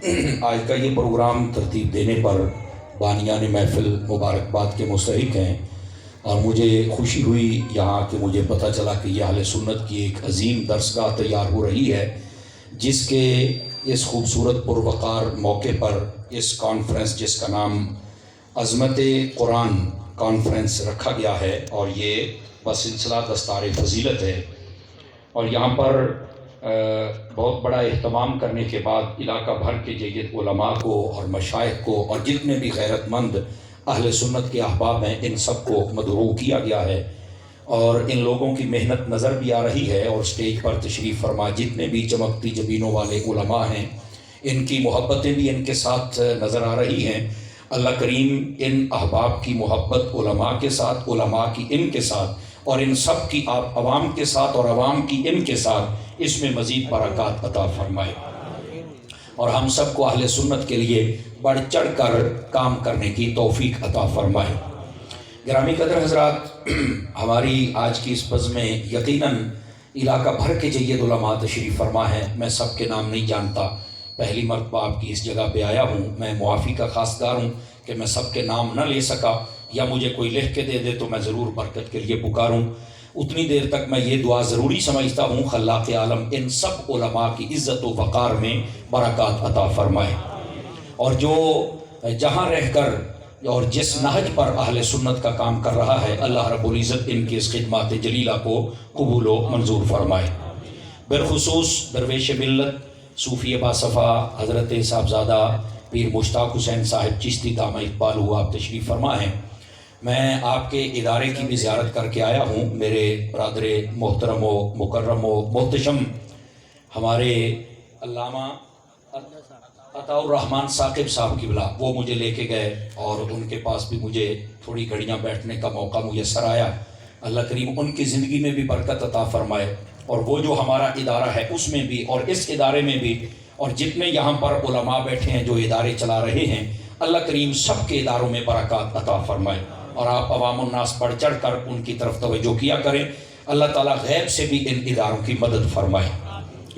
آج کا یہ پروگرام ترتیب دینے پر بانیان محفل مبارکباد کے مستحق ہیں، اور مجھے خوشی ہوئی یہاں کہ مجھے پتہ چلا کہ یہ اہل سنت کی ایک عظیم درسگاہ تیار ہو رہی ہے، جس کے اس خوبصورت پروقار موقع پر اس کانفرنس جس کا نام عظمت قرآن کانفرنس رکھا گیا ہے، اور یہ بسلسلہ دستار فضیلت ہے، اور یہاں پر بہت بڑا اہتمام کرنے کے بعد علاقہ بھر کے جید علماء کو اور مشائخ کو اور جتنے بھی غیرت مند اہل سنت کے احباب ہیں ان سب کو مدعو کیا گیا ہے، اور ان لوگوں کی محنت نظر بھی آ رہی ہے، اور سٹیج پر تشریف فرما جتنے بھی چمکتی جبینوں والے علماء ہیں ان کی محبتیں بھی ان کے ساتھ نظر آ رہی ہیں۔ اللہ کریم ان احباب کی محبت علماء کے ساتھ، علماء کی ان کے ساتھ، اور ان سب کی آپ عوام کے ساتھ اور عوام کی ان کے ساتھ اس میں مزید برکات عطا فرمائے، اور ہم سب کو اہل سنت کے لیے بڑھ چڑھ کر کام کرنے کی توفیق عطا فرمائے۔ گرامی قدر حضرات، ہماری آج کی اس بزم میں یقیناً علاقہ بھر کے جید علماء تشریف فرما ہیں۔ میں سب کے نام نہیں جانتا، پہلی مرتبہ آپ کی اس جگہ پہ آیا ہوں، میں معافی کا خواستگار ہوں کہ میں سب کے نام نہ لے سکا، یا مجھے کوئی لکھ کے دے دے تو میں ضرور برکت کے لیے پکاروں۔ اتنی دیر تک میں یہ دعا ضروری سمجھتا ہوں، خلاق عالم ان سب علماء کی عزت و وقار میں برکات عطا فرمائے، اور جو جہاں رہ کر اور جس نہج پر اہل سنت کا کام کر رہا ہے، اللہ رب العزت ان کی اس خدمات جلیلہ کو قبول و منظور فرمائے۔ بالخصوص درویش ملت صوفی باصفا حضرت صاحبزادہ پیر مشتاق حسین صاحب چشتی دامہ اقبال ہوا آپ تشریف فرما ہیں۔ میں آپ کے ادارے کی بھی زیارت کر کے آیا ہوں۔ میرے برادر محترم و مکرم و محتشم ہمارے علامہ عطاء الرحمن ثاقب صاحب کی بلا، وہ مجھے لے کے گئے، اور ان کے پاس بھی مجھے تھوڑی گھڑیاں بیٹھنے کا موقع میسر آیا۔ اللہ کریم ان کی زندگی میں بھی برکت عطا فرمائے، اور وہ جو ہمارا ادارہ ہے اس میں بھی اور اس ادارے میں بھی، اور جتنے یہاں پر علماء بیٹھے ہیں جو ادارے چلا رہے ہیں، اللہ کریم سب کے اداروں میں برکات عطا فرمائے، اور آپ عوام الناس بڑھ چڑھ کر ان کی طرف توجہ کیا کریں۔ اللہ تعالیٰ غیب سے بھی ان اداروں کی مدد فرمائے۔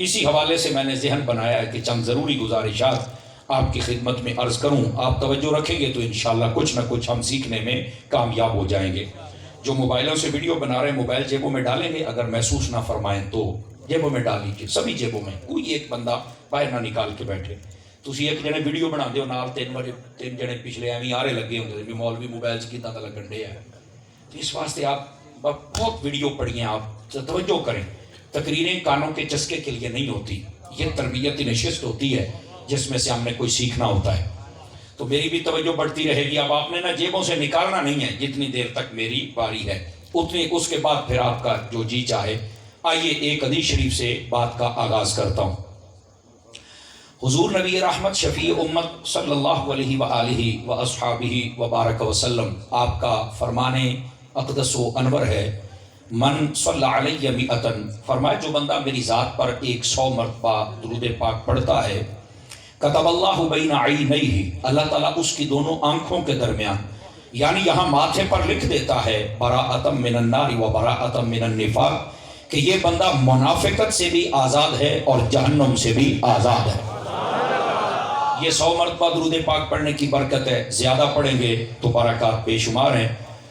اسی حوالے سے میں نے ذہن بنایا ہے کہ چند ضروری گزارشات آپ کی خدمت میں عرض کروں، آپ توجہ رکھیں گے تو انشاءاللہ کچھ نہ کچھ ہم سیکھنے میں کامیاب ہو جائیں گے۔ جو موبائلوں سے ویڈیو بنا رہے ہیں موبائل جیبوں میں ڈالیں گے، اگر محسوس نہ فرمائیں تو جیبوں میں ڈال لیجیے، سبھی جیبوں میں، کوئی ایک بندہ باہر نہ نکال کے بیٹھے۔ تسی ایک جنے ویڈیو بنا دیو نال تین جنے پچھلے ایویں آرے لگے ہوندے بھی مولوی موبائل سے کتنا لگن ڈے ہے، تو اس واسطے آپ بہت ویڈیو پڑھیے، آپ توجہ کریں۔ تقریریں کانوں کے چسکے کے لیے نہیں ہوتی، یہ تربیتی نشست ہوتی ہے جس میں سے ہم نے کوئی سیکھنا ہوتا ہے، تو میری بھی توجہ بڑھتی رہے گی۔ اب آپ نے نا جیبوں سے نکالنا نہیں ہے، جتنی دیر تک میری باری ہے اتنی، اس کے بعد پھر آپ کا جو جی چاہے۔ آئیے ایک حدیث شریف سے بات کا آغاز کرتا ہوں۔ حضور نبی رحمت شفیع امت صلی اللہ علیہ وآلہ واصحابہ وبارک وسلم، آپ کا فرمان اقدس و انور ہے، من صلی علیہ مئتن، فرمایا جو بندہ میری ذات پر 100 مرتبہ درود پاک پڑھتا ہے، کتب اللہ بین عینیہ، اللہ تعالیٰ اس کی دونوں آنکھوں کے درمیان، یعنی یہاں ماتھے پر لکھ دیتا ہے، براءۃ من النار و براءۃ من النفاق، کہ یہ بندہ منافقت سے بھی آزاد ہے اور جہنم سے بھی آزاد ہے۔ یہ 100 مرتبہ درود پاک پڑھنے کی برکت ہے، زیادہ پڑھیں گے تو برکات بے شمار ہیں۔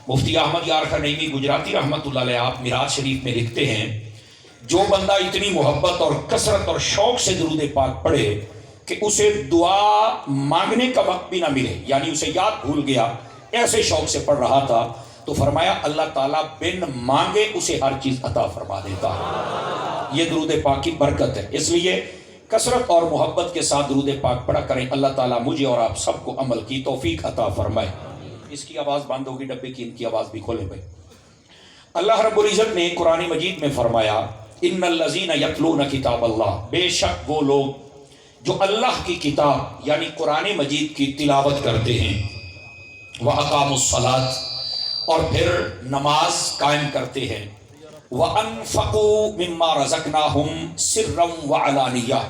مفتی احمد یار خان نعیمی گجراتی رحمۃ اللہ علیہ آپ میراث شریف میں لکھتے ہیں، جو بندہ اتنی محبت اور کثرت اور شوق سے درود پاک پڑھے کہ اسے دعا مانگنے کا وقت بھی نہ ملے، یعنی اسے یاد بھول گیا، ایسے شوق سے پڑھ رہا تھا، تو فرمایا اللہ تعالیٰ بن مانگے اسے ہر چیز عطا فرما دیتا ہے۔ یہ درود پاک کی برکت ہے، اس لیے کثرت اور محبت کے ساتھ درود پاک پڑھا کریں۔ اللہ تعالیٰ مجھے اور آپ سب کو عمل کی توفیق عطا فرمائے۔ اس کی آواز بند ہوگی، ڈبے کی ان کی آواز بھی کھولے بھائی۔ اللہ رب العزت نے قرآن مجید میں فرمایا، ان الذین یتلون کتاب اللہ، بے شک وہ لوگ جو اللہ کی کتاب یعنی قرآن مجید کی تلاوت کرتے ہیں، وَأَقَامُوا الصَّلَاةَ، اور پھر نماز قائم کرتے ہیں، وَأَنفَقُوا مِمَّا رَزَقْنَاهُمْ سِرًّا وَعَلَانِيَةً،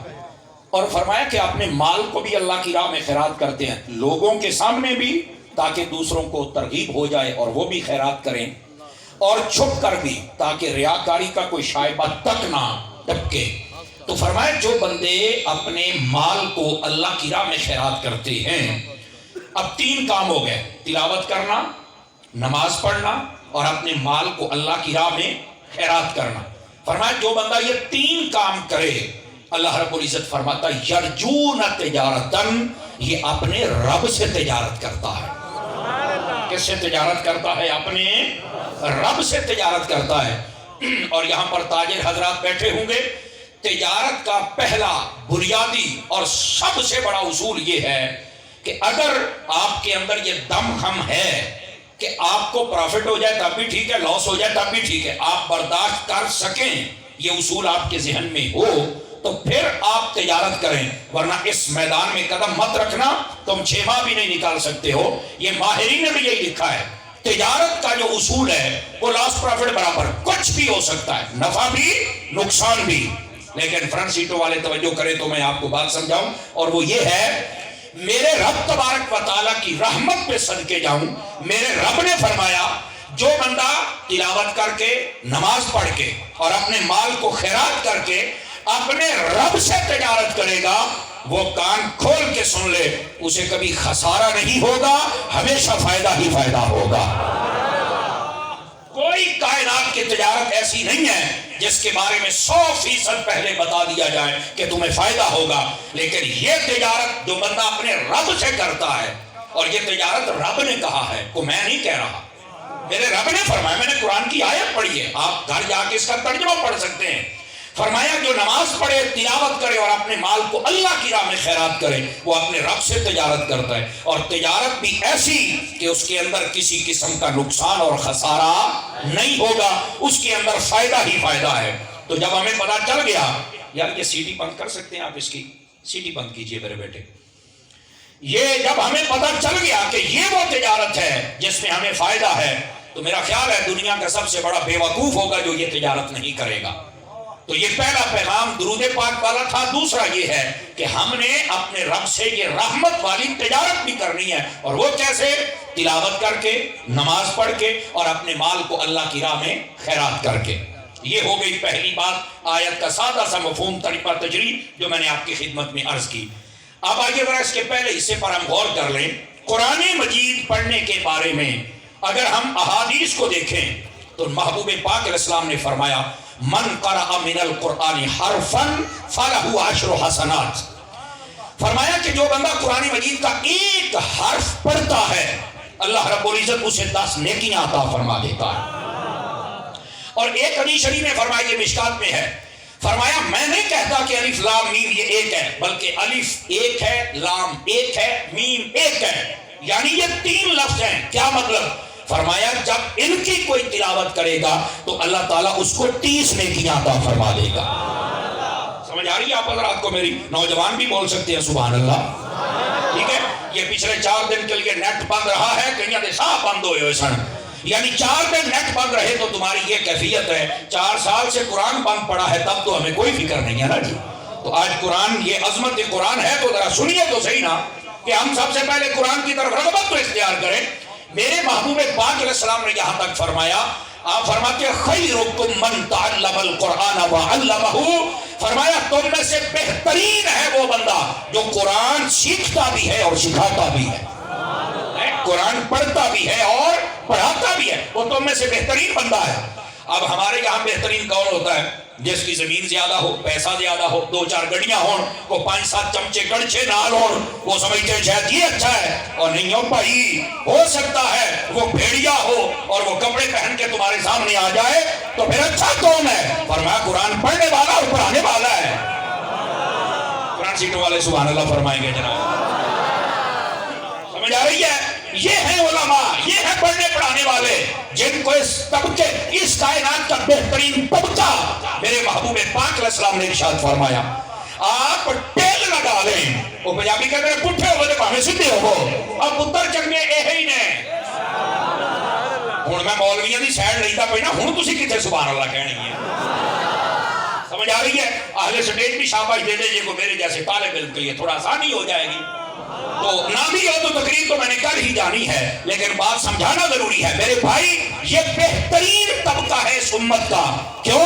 اور فرمایا کہ اپنے مال کو بھی اللہ کی راہ میں خیرات کرتے ہیں، لوگوں کے سامنے بھی تاکہ دوسروں کو ترغیب ہو جائے اور وہ بھی خیرات کریں، اور چھپ کر بھی تاکہ ریاکاری کا کوئی شائبہ تک نہ ٹپکے۔ تو فرمایا جو بندے اپنے مال کو اللہ کی راہ میں خیرات کرتے ہیں، اب 3 کام ہو گئے، تلاوت کرنا، نماز پڑھنا اور اپنے مال کو اللہ کی راہ میں خیرات کرنا۔ فرمایا جو بندہ یہ 3 کام کرے، اللہ رب العزت فرماتا ہے یرجون تجارتن، یہ اپنے رب سے تجارت کرتا ہے۔ کس سے تجارت کرتا ہے؟ اپنے رب سے تجارت کرتا ہے۔ اور یہاں پر تاجر حضرات بیٹھے ہوں گے، تجارت کا پہلا بنیادی اور سب سے بڑا اصول یہ ہے کہ اگر آپ کے اندر یہ دم خم ہے کہ آپ کو پروفٹ ہو جائے تب بھی ٹھیک ہے، لاس ہو جائے تب بھی ٹھیک ہے، آپ برداشت کر سکیں، یہ اصول آپ کے ذہن میں ہو تو پھر آپ تجارت کریں، ورنہ اس میدان میں قدم مت رکھنا، تم 6 ماہ بھی نہیں نکال سکتے ہو۔ یہ ماہرین نے بھی یہی لکھا ہے، تجارت کا جو اصول ہے وہ لاس پروفٹ برابر، کچھ بھی ہو سکتا ہے، نفع بھی نقصان بھی۔ لیکن فرنٹ سیٹوں والے توجہ کریں تو میں آپ کو بات سمجھاؤں، اور وہ یہ ہے، میرے رب تبارک و تعالیٰ کی رحمت پہ صدقے جاؤں، میرے رب نے فرمایا جو بندہ تلاوت کر کے، نماز پڑھ کے اور اپنے مال کو خیرات کر کے اپنے رب سے تجارت کرے گا، وہ کان کھول کے سن لے، اسے کبھی خسارہ نہیں ہوگا، ہمیشہ فائدہ ہی فائدہ ہوگا۔ کوئی کائنات کی تجارت ایسی نہیں ہے جس کے بارے میں 100% پہلے بتا دیا جائے کہ تمہیں فائدہ ہوگا، لیکن یہ تجارت جو بندہ اپنے رب سے کرتا ہے، اور یہ تجارت رب نے کہا ہے، کو میں نہیں کہہ رہا، میرے رب نے فرمایا، میں نے قرآن کی آیت پڑھی ہے، آپ گھر جا کے اس کا ترجمہ پڑھ سکتے ہیں۔ فرمایا جو نماز پڑھے، تلاوت کرے اور اپنے مال کو اللہ کی راہ میں خیرات کرے، وہ اپنے رب سے تجارت کرتا ہے، اور تجارت بھی ایسی کہ اس کے اندر کسی قسم کا نقصان اور خسارہ نہیں ہوگا، اس کے اندر فائدہ ہی فائدہ ہے۔ تو جب ہمیں پتہ چل گیا، یار یہ سی ڈی بند کر سکتے ہیں آپ، اس کی سی ڈی بند کیجئے میرے بیٹے، یہ جب ہمیں پتہ چل گیا کہ یہ وہ تجارت ہے جس میں ہمیں فائدہ ہے، تو میرا خیال ہے دنیا کا سب سے بڑا بے وقوف ہوگا جو یہ تجارت نہیں کرے گا۔ تو یہ پہلا پیغام درود پاک والا تھا۔ دوسرا یہ ہے کہ ہم نے اپنے رب سے یہ رحمت والی تجارت بھی کرنی ہے، اور وہ کیسے؟ تلاوت کر کے، نماز پڑھ کے اور اپنے مال کو اللہ کی راہ میں خیرات کر کے۔ یہ ہو گئی پہلی بات، آیت کا سادہ سا مفہوم، طریقہ تجریب جو میں نے آپ کی خدمت میں عرض کی۔ اب آئیے ذرا اس کے پہلے حصے پر ہم غور کر لیں۔ قرآن مجید پڑھنے کے بارے میں اگر ہم احادیث کو دیکھیں تو محبوب پاک علیہ السلام نے فرمایا من قرأ من القرآن حرفا فلہ 10 حسنات۔ فرمایا کہ جو بندہ قرآن مجید کا ایک حرف پڑھتا ہے، اللہ رب العزت اسے 10 نیکیاں عطا فرما دیتا ہے۔ اور ایک حدیث شریف میں فرمایا، یہ مشکات میں ہے، فرمایا میں نہیں کہتا کہ الف لام میم یہ ایک ہے، بلکہ الف ایک ہے، لام ایک ہے، میم ایک ہے، یعنی یہ 3 لفظ ہیں۔ کیا مطلب؟ فرمایا جب ان کی کوئی تلاوت کرے گا تو اللہ تعالیٰ اس کو 30 نیکیاں عطا فرما دے گا۔ سمجھ آ رہی ہے آپ حضرات کو میری؟ نوجوان بھی بول سکتے ہیں سبحان اللہ، ٹھیک ہے؟ یہ پچھلے 4 دن کے لیے نیٹ بند رہا ہے، کہیں دے صاف بند ہوئے سن، یعنی 4 دن نیٹ بند رہے تو تمہاری یہ کیفیت ہے۔ 4 سال سے قرآن بند پڑا ہے تب تو ہمیں کوئی فکر نہیں ہے نا جی۔ تو آج قرآن، یہ عظمت قرآن ہے تو ذرا سنیے تو صحیح نا، کہ ہم سب سے پہلے قرآن کی طرف رغبت تو اختیار کریں۔ میرے محبوب پاک علیہ السلام نے یہاں تک فرمایا، آپ فرماتے ہیں خیرکم من تعلم القرآن وعلمہ، فرمایا تم میں سے بہترین ہے وہ بندہ جو قرآن سیکھتا بھی ہے اور سکھاتا بھی ہے، قرآن پڑھتا بھی ہے اور پڑھاتا بھی ہے، وہ تم میں سے بہترین بندہ ہے۔ اب ہمارے یہاں بہترین کون ہوتا ہے؟ جس کی زمین زیادہ ہو، پیسہ زیادہ ہو، 2-4 گڑیاں ہوں، وہ 5-7 چمچے کڑچے نال ہوں، وہ سمجھتے ہیں شاید یہ اچھا ہے، اور نہیں ہو بھائی، ہو سکتا ہے وہ بھیڑیا ہو اور وہ کپڑے پہن کے تمہارے سامنے آ جائے تو پھر اچھا کون ہے؟ فرمایا قرآن پڑھنے والا اور پڑھانے والا ہے۔ قرآن سیٹوں والے سبحان اللہ فرمائیں گے جناب، سمجھ آ رہی ہے؟ یہ ہیں علماء، یہ ہیں پڑھنے پڑھانے والے، جن کو اس طبقے، اس کائنات کا بہترین طبقہ میرے محبوب پاک علیہ السلام نے ارشاد فرمایا آپ ٹیل لگا لیں، وہ پنجابی کہتے ہیں پٹھے ہو تو ہمیں سیدھے ہو، اب پتر چنگے یہ ہی نے۔ ہوں میں مولویاں دی سائڈ لیتا پہ نا، ہوں تسی کتنے سبحان اللہ کہنی ہے؟ سمجھ آ رہی ہے؟ اہل سٹیج بھی شاباش دے دے جے کو میرے جیسے طالب علم کے لیے تھوڑا آسانی ہو جائے گی۔ تو نہ بھی ہو تو تقریر تو میں نے کر ہی جانی ہے، لیکن بات سمجھانا ضروری ہے۔ میرے بھائی یہ بہترین طبقہ ہے اس امت کا، کیوں؟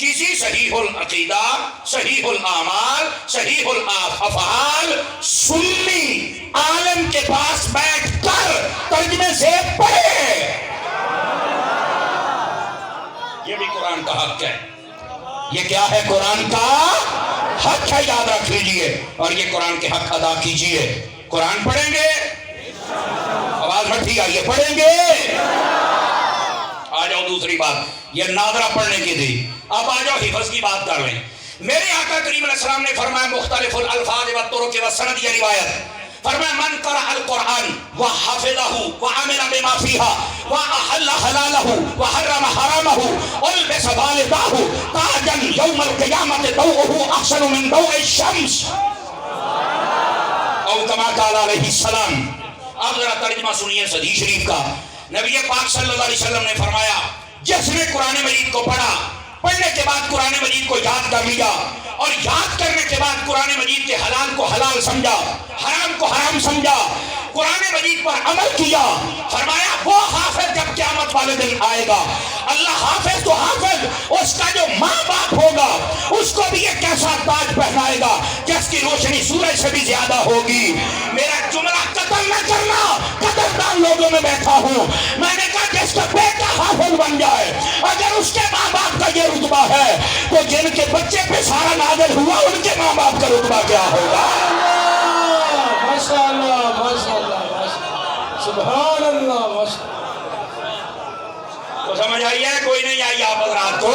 کسی صحیح العقیدہ، صحیح الاعمال، صحیح الافعال سنی عالم کے پاس بیٹھ کر ترجمے سے پڑھے۔ یہ بھی قرآن کا حق ہے۔ یہ کیا ہے؟ قرآن کا حق ہے، یاد رکھ لیجئے، اور یہ قرآن کے حق ادا کیجئے۔ قرآن پڑھیں گے؟ آواز مٹھی آئیے، پڑھیں گے؟ آ جاؤ دوسری بات، یہ نادرہ پڑھنے کی تھی، اب آ جاؤ حفظ کی بات کر لیں۔ میرے آقا کریم علیہ السلام نے فرمایا مختلف الالفاظ والطرق والسند، یہ روایت فرمایا من قرأ القرآن وحفظه وعمل بما فيها وأحل حلاله وحرم حرامه ألبس والداه تاجا يوم القيامة ضوءه أحسن من ضوء الشمس او كما قال عليه السلام۔ اب ذرا ترجمہ سنیے صحیح شریف کا۔ نبی پاک صلی اللہ علیہ وسلم نے فرمایا جس نے قرآن مجید کو پڑھا، پڑھنے کے بعد قرآن مجید کو یاد کر لیا، اور یاد کرنے کے بعد قرآن مجید کے حلال کو حلال سمجھا، حرام کو حرام سمجھا، قرآن مجید پر عمل کیا، فرمایا وہ حافظ جب قیامت والے دن آئے گا، اللہ حافظ تو حافظ، اس کا جو ماں باپ ہوگا اس کو بھی ایک ایسا تاج پہنائے گا کہ اس کی روشنی سورج سے بھی زیادہ ہوگی۔ میرا جملہ قتل نہ کرنا، قدردان لوگوں میں بیٹھا ہوں، میں نے کہا جس کا بیٹا حافظ بن جائے، اگر اس کے ماں باپ کا یہ رتبہ ہے تو جن کے بچے پہ سارا نازل ہوا ان کے ماں باپ کا رتبہ کیا ہوگا؟ ماشاءاللہ ماشاءاللہ سبحان اللہ۔ تو سمجھ آئی ہے؟ کوئی نہیں آئی آپ حضرات کو؟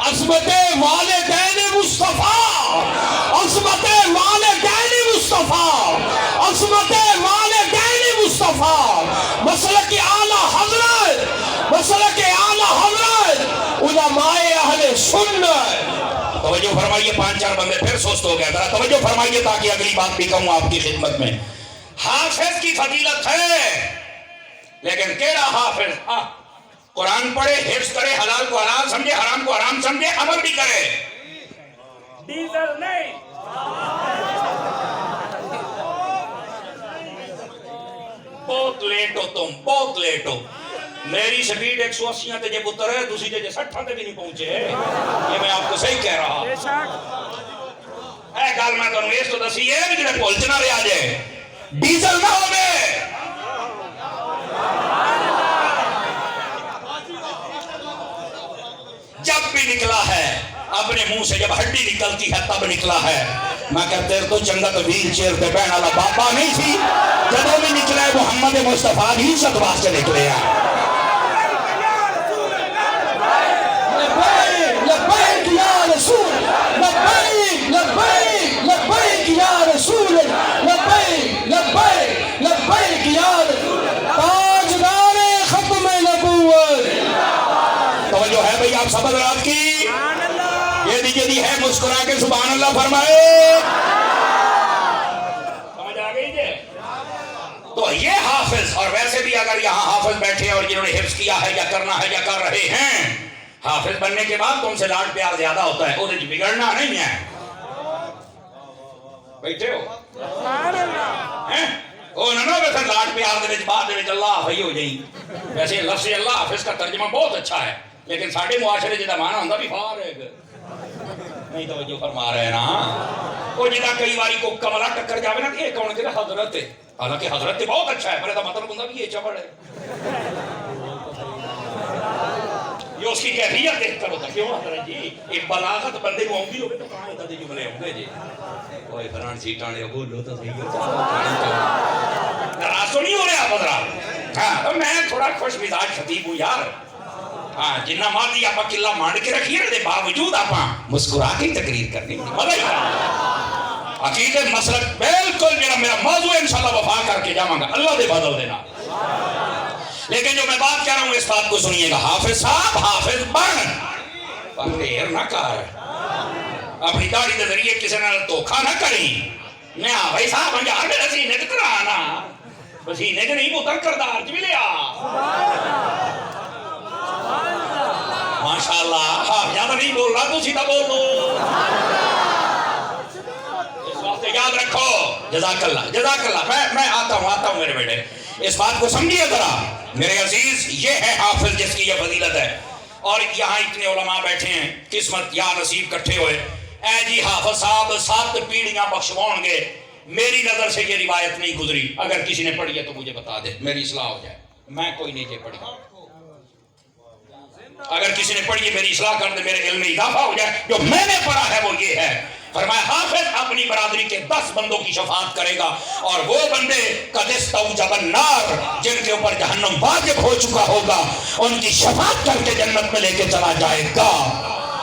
عصمت والدین مصطفیٰ، عصمت والدین مصطفیٰ، عصمت والدین مصطفیٰ، مسلک اعلی حضرت، مسلک اعلی حضرت علماء اہل سنت۔ توجہ فرمائیے، 5-4 بندے پھر سست ہو گئے، ذرا توجہ فرمائیے تاکہ اگلی بات بھی کہوں آپ کی خدمت میں۔ حافظ کی فضیلت ہے، لیکن کیڑا حافظ؟ قرآن پڑھے، حفظ کرے، حلال کو حلال سمجھے، حرام کو حرام سمجھے، عمل بھی کرے۔ ڈیزل نہیں، بہت لیٹ ہو تم، بہت لیٹ ہو۔ میری سپیڈ 180 تے جے پتر ہے، دوسری جے 60 تے بھی نہیں پہنچے، یہ میں آپ کو صحیح کہہ رہا۔ بے شک اے گل میں تمہیں اس تو دسی ہے بھی جڑے پھول چنا رہا جائے، ڈیزل نہ ہوگے۔ جب بھی نکلا ہے اپنے منہ سے، جب ہڈی نکلتی ہے تب نکلا ہے۔ میں کہتے ہیں تو چنگا تو ویل چیئر پہ بہن والا بابا نہیں تھی، جب بھی نکلا ہے محمد مصطفیٰ کی عزت واسطے نکلے ہیں۔ لبیک یا رسول، لبیک لبیک لبیک یا رسول، لبیک لبیک لبیک یا رسول، تاجدار ختم نبوت۔ توجہ ہے بھئی آپ سب حضرات کی؟ یہ دی ہے مسکرا کے سبحان اللہ فرمائے۔ سمجھ آ گئی جے؟ تو یہ حافظ، اور ویسے بھی اگر یہاں حافظ بیٹھے اور جنہوں نے حفظ کیا ہے یا کرنا ہے یا کر رہے ہیں، حافظ بننے کے بعد تم سے لاڈ پیار زیادہ ہوتا ہے، وہ بگڑنا نہیں ہے۔ بیٹھے ہو؟ وہ نہ ویسے لاڈ پیار دے وچ بعد دے وچ اللہ حافظ ہو جائیں۔ ویسے لفظ اللہ حافظ کا ترجمہ بہت اچھا ہے، لیکن ساڑھے معاشرے جدا معنی ہوندہ بھی فارغ نہیں۔ توجہ فرما رہے ہیں نا؟ وہ جدا کئی باری کو کملہ ٹکر جاوے نا، یہ کون کہ حضرت ہے، حالانکہ حضرت بہت اچھا ہے، پر ایسا مطلب ہوندہ بھی یہ چپڑ ہے۔ یہ اس کی کیفیت دیکھ کر ہوتا، کیوں حضرت جی ایک بلاغت بندے کو آؤں گی ہوگی تو کہاں ہوتا دے جملے ہوں گے جی؟ اوہ فران سیٹانے بولو تو صحیح ہوتا، نراز تو نہیں ہو رہے آپ حضرات؟ ہاں میں تھوڑا خوش مزاج خطیب ہوں یار، ہاں جنہ ماضی آپ قلعہ مانڈ کے رکھیے رہے باوجود آپ مسکرا کے تقریر کرنے مزہ ہی کرنا۔ عقیدے مسلک بالکل میرا موضوع انشاءاللہ وفا کر کے جاؤں گا، اللہ دے بدل دینا۔ لیکن جو میں بات کہہ رہا ہوں اس بات کو سنیے گا، حافظ صاحب حافظ بن، پر دیر نہ کر، اپنی داڑھی کے ذریعے کسی نے دھوکھا نہ کریں۔ نیا بھائی صاحب انجار میں رسینے تو کرانا، رسینے تو نہیں پتر کردار چ بھی لیا۔ ماشاءاللہ، ہاں زیادہ نہیں بول رہا تو سیدھا بول دو۔ اس واسطے یاد رکھو، جزاک اللہ جزاک اللہ۔ میں آتا ہوں میرے بیٹے، اس بات کو سمجھیے ذرا میرے عزیز، یہ ہے حافظ جس کی یہ فضیلت ہے۔ اور یہاں اتنے علماء بیٹھے ہیں، قسمت یا نصیب کٹھے ہوئے. اے جی حافظ صاحب 7 پیڑیاں بخشوان گے. میری نظر سے یہ روایت نہیں گزری. اگر کسی نے پڑھی ہے تو مجھے بتا دے، میری اصلاح ہو جائے. میں کوئی نہیں یہ پڑھی. اگر کسی نے پڑھی ہے میری اصلاح کر دے، میرے علم میں اضافہ ہو جائے. جو میں نے پڑھا ہے وہ یہ ہے، فرمایا حافظ اپنی برادری کے 10 بندوں کی شفاعت کرے گا، اور وہ بندے قد استوجب النار، جن کے اوپر جہنم واجب ہو چکا ہوگا، ان کی شفاعت کر کے جنت میں لے کے چلا جائے گا.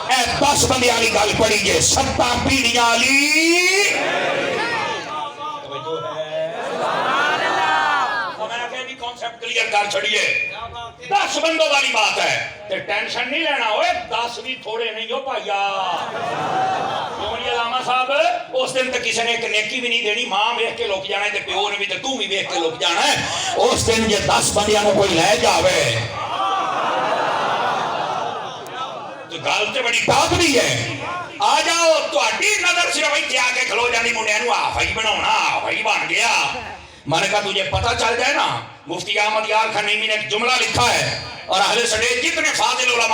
اے 10 بندے والی گل پڑھیے، 7 پیڑیاں والی. کلیئر کر چھڑیے، 10 بندوں والی بات ہے تے ٹینشن نہیں لینا. ہوئے 10 بھی تھوڑے نہیں ہو پایا. کیوں نہیں علامہ صاحب؟ اس دن تک کسی نے ایک نیکی بھی نہیں دینی. ماں ویکھ کے لک جانا ہے تے پیو نے بھی تے تو بھی ویکھ کے لک جانا ہے. اس دن جے 10 بندیاں کو کوئی لے جاوے تو گل تے بڑی ٹاپ دی ہے. آ جاؤ، تہاڈی نظر صرف ایتھے آ کے کھلو جانی منڈیاں نوں آفائی بناونا، آفائی بن گیا. میں نے کہا تجھے پتہ چل جائے نا. مفتی احمد یار خان نعیمی نے ایک جملہ لکھا ہے، اور اہل سنت جتنے فاضل علماء